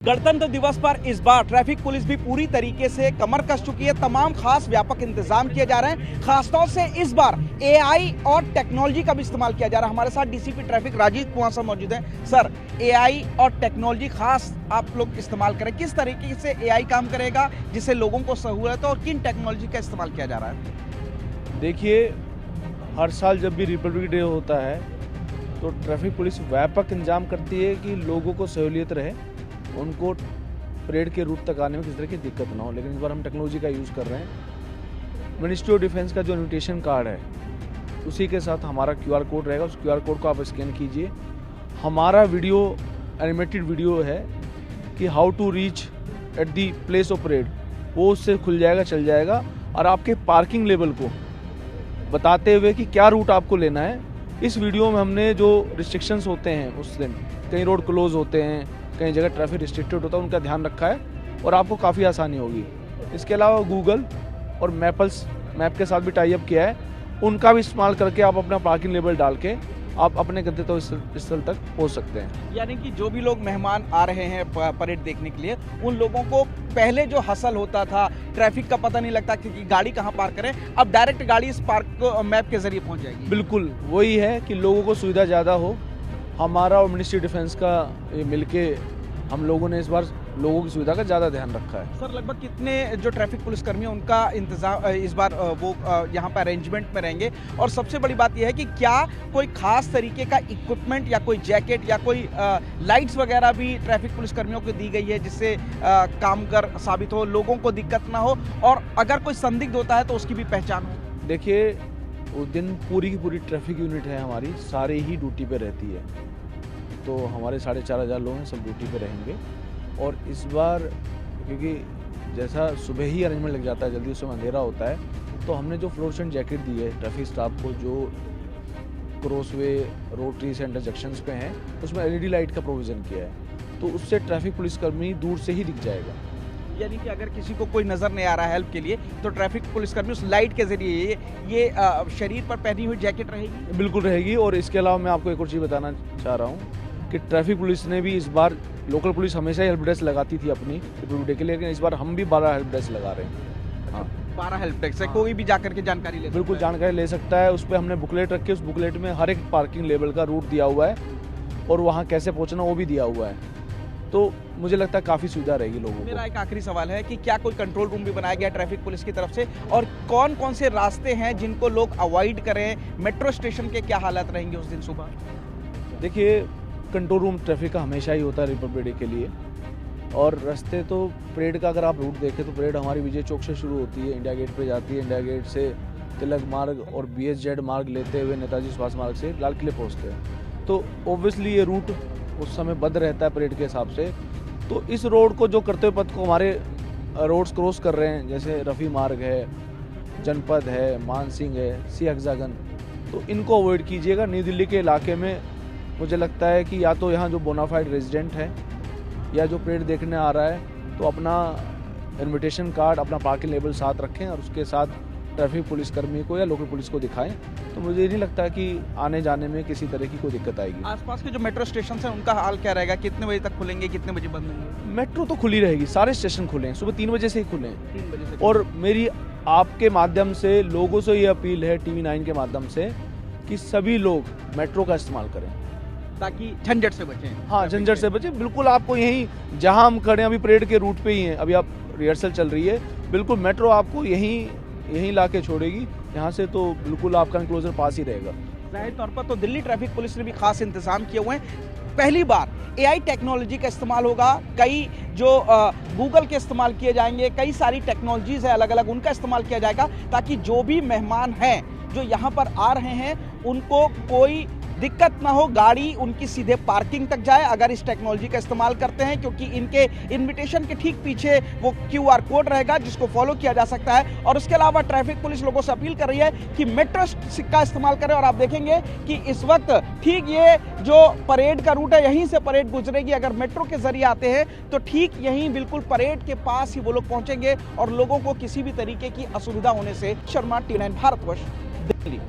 गणतंत्र दिवस पर इस बार ट्रैफिक पुलिस भी पूरी तरीके से कमर कस चुकी है। तमाम खास व्यापक इंतजाम किए जा रहे हैं। खासतौर से इस बार एआई और टेक्नोलॉजी का भी इस्तेमाल किया जा रहा है। हमारे साथ डीसीपी ट्रैफिक राजीव कुमार साहब मौजूद हैं। सर, एआई और टेक्नोलॉजी खास आप लोग इस्तेमाल करें, किस तरीके से एआई काम करेगा जिससे लोगों को सहूलियत हो और किन टेक्नोलॉजी का इस्तेमाल किया जा रहा है? देखिए, हर साल जब भी रिपब्लिक डे होता है तो ट्रैफिक पुलिस व्यापक इंतजाम करती है कि लोगों को सहूलियत रहे, उनको परेड के रूट तक आने में किसी तरह की दिक्कत ना हो। लेकिन इस बार हम टेक्नोलॉजी का यूज़ कर रहे हैं। मिनिस्ट्री ऑफ डिफेंस का जो इन्विटेशन कार्ड है उसी के साथ हमारा क्यूआर कोड रहेगा। उस क्यूआर कोड को आप स्कैन कीजिए। हमारा वीडियो एनिमेटेड वीडियो है कि how to reach at the place of parade, वो उससे खुल जाएगा, चल जाएगा और आपके पार्किंग लेवल को बताते हुए कि क्या रूट आपको लेना है। इस वीडियो में हमने जो रिस्ट्रिक्शंस होते हैं उस दिन, कई रोड क्लोज होते हैं, कई जगह ट्रैफिक रिस्ट्रिक्टेड होता है, उनका ध्यान रखा है और आपको काफ़ी आसानी होगी। इसके अलावा गूगल और मैप के साथ भी टाई अप किया है। उनका भी इस्तेमाल करके आप अपना पार्किंग लेवल डाल के आप अपने गंतव्य स्थल तक पहुंच सकते हैं। यानी कि जो भी लोग मेहमान आ रहे हैं परेड देखने के लिए, उन लोगों को पहले जो हसल होता था, ट्रैफिक का पता नहीं लगता कि गाड़ी कहाँ पार्क करें, अब डायरेक्ट गाड़ी इस पार्क मैप के जरिए पहुंच जाएगी। बिल्कुल वही है कि लोगों को सुविधा ज़्यादा हो। हमारा और मिनिस्ट्री डिफेंस का ये मिलके हम लोगों ने इस बार लोगों की सुविधा का ज़्यादा ध्यान रखा है। सर, लगभग कितने जो ट्रैफिक पुलिसकर्मी हैं उनका इंतजाम इस बार वो यहाँ पर अरेंजमेंट में रहेंगे? और सबसे बड़ी बात यह है कि क्या कोई खास तरीके का इक्विपमेंट या कोई जैकेट या कोई लाइट्स वगैरह भी ट्रैफिक पुलिसकर्मियों को दी गई है जिससे कामगर साबित हो, लोगों को दिक्कत ना हो और अगर कोई संदिग्ध होता है तो उसकी भी पहचान हो? देखिए, उस दिन पूरी की पूरी ट्रैफिक यूनिट है हमारी, सारे ही ड्यूटी पे रहती है। तो हमारे 4,500 लोग हैं, सब ड्यूटी पे रहेंगे। और इस बार क्योंकि जैसा सुबह ही अरेंजमेंट लग जाता है, जल्दी उस समय अंधेरा होता है, तो हमने जो फ्लोरोसेंट जैकेट दी है ट्रैफिक स्टाफ को, जो क्रॉसवे, रोटरी से इंटरजेक्शंस पे हैं, उसमें एलईडी लाइट का प्रोविज़न किया है। तो उससे ट्रैफिक पुलिसकर्मी दूर से ही दिख जाएगा। यानी कि अगर किसी को कोई नज़र नहीं आ रहा है हेल्प के लिए, तो ट्रैफिक पुलिसकर्मी उस लाइट के जरिए ये शरीर पर पहनी हुई जैकेट रहेगी? बिल्कुल रहेगी। और इसके अलावा मैं आपको एक और चीज़ बताना चाह रहा हूँ कि ट्रैफिक पुलिस ने भी इस बार, लोकल पुलिस हमेशा ही हेल्प डेस्क लगाती थी अपनी रिपब्लिक डे के लिए, लेकिन इस बार हम भी 12 हेल्प डेस्क लगा रहे हैं। हाँ, 12 हेल्प डेस्क से कोई भी जाकर के जानकारी ले सकता है? बिल्कुल जानकारी ले सकता है। उस पर हमने बुकलेट रखी है, उस बुकलेट में हर एक पार्किंग लेवल का रूट दिया हुआ है और वहाँ कैसे पहुँचना वो भी दिया हुआ है। तो मुझे लगता है काफ़ी सुविधा रहेगी लोगों को। मेरा एक आखिरी सवाल है कि क्या कोई कंट्रोल रूम भी बनाया गया ट्रैफिक पुलिस की तरफ से, और कौन कौन से रास्ते हैं जिनको लोग अवॉइड करें? मेट्रो स्टेशन के क्या हालात रहेंगे उस दिन सुबह? देखिए, कंट्रोल रूम ट्रैफिक का हमेशा ही होता है रिपब्लिक डे के लिए। और रास्ते तो परेड का अगर आप रूट देखें तो परेड हमारी विजय चौक से शुरू होती है, इंडिया गेट पे जाती है, इंडिया गेट से तिलक मार्ग और BSZ मार्ग लेते हुए नेताजी सुभाष मार्ग से लाल किले पहुँचते हैं। तो ऑब्वियसली ये रूट उस समय बंद रहता है परेड के हिसाब से। तो इस रोड को, जो कर्तव्य पथ को हमारे रोड्स क्रॉस कर रहे हैं, जैसे रफ़ी मार्ग है, जनपद है, मानसिंह है, सी हेक्सागन, तो इनको अवॉइड कीजिएगा। न्यू दिल्ली के इलाके में मुझे लगता है कि या तो यहाँ जो बोनाफाइड रेजिडेंट है या जो परेड देखने आ रहा है, तो अपना इन्विटेशन कार्ड, अपना पार्किंग लेवल साथ रखें और उसके साथ ट्रैफिक पुलिसकर्मी को या लोकल पुलिस को दिखाएं। तो मुझे नहीं लगता कि आने जाने में किसी तरह की कोई दिक्कत आएगी। आसपास के जो मेट्रो स्टेशन हैं उनका हाल क्या रहेगा? कितने बजे तक खुलेंगे, कितने बजे बंद होंगे? मेट्रो तो खुली रहेगी, सारे स्टेशन खुले हैं, सुबह 3 बजे से ही खुले हैं। 3 बजे से। और मेरी आपके माध्यम से लोगों से ये अपील है, TV9 के माध्यम से, कि सभी लोग मेट्रो का इस्तेमाल करें ताकि झंझट से बचें। हाँ, झंझट से बचें। बिल्कुल आपको यहीं, जहाँ हम खड़े हैं अभी परेड के रूट पे ही हैं, अभी आप रिहर्सल चल रही है, बिल्कुल मेट्रो आपको यहीं ला के छोड़ेगी। यहाँ से तो बिल्कुल आपका एनक्लोजर पास ही रहेगा। जाहिर तौर पर तो दिल्ली ट्रैफिक पुलिस ने भी खास इंतजाम किए हुए हैं। पहली बार एआई टेक्नोलॉजी का इस्तेमाल होगा, कई जो गूगल के इस्तेमाल किए जाएंगे, कई सारी टेक्नोलॉजीज है अलग अलग, उनका इस्तेमाल किया जाएगा ताकि जो भी मेहमान हैं जो यहाँ पर आ रहे हैं उनको कोई दिक्कत ना हो, गाड़ी उनकी सीधे पार्किंग तक जाए अगर इस टेक्नोलॉजी का इस्तेमाल करते हैं, क्योंकि इनके इनविटेशन के ठीक पीछे वो QR कोड रहेगा जिसको फॉलो किया जा सकता है। और उसके अलावा ट्रैफिक पुलिस लोगों से अपील कर रही है कि मेट्रो का इस्तेमाल करें। और आप देखेंगे कि इस वक्त ठीक ये जो परेड का रूट है, यहीं से परेड गुजरेगी। अगर मेट्रो के जरिए आते हैं तो ठीक यहीं बिल्कुल परेड के पास ही वो लोग पहुंचेंगे और लोगों को किसी भी तरीके की असुविधा होने से। शर्मा, T9 भारतवर्ष, दिल्ली।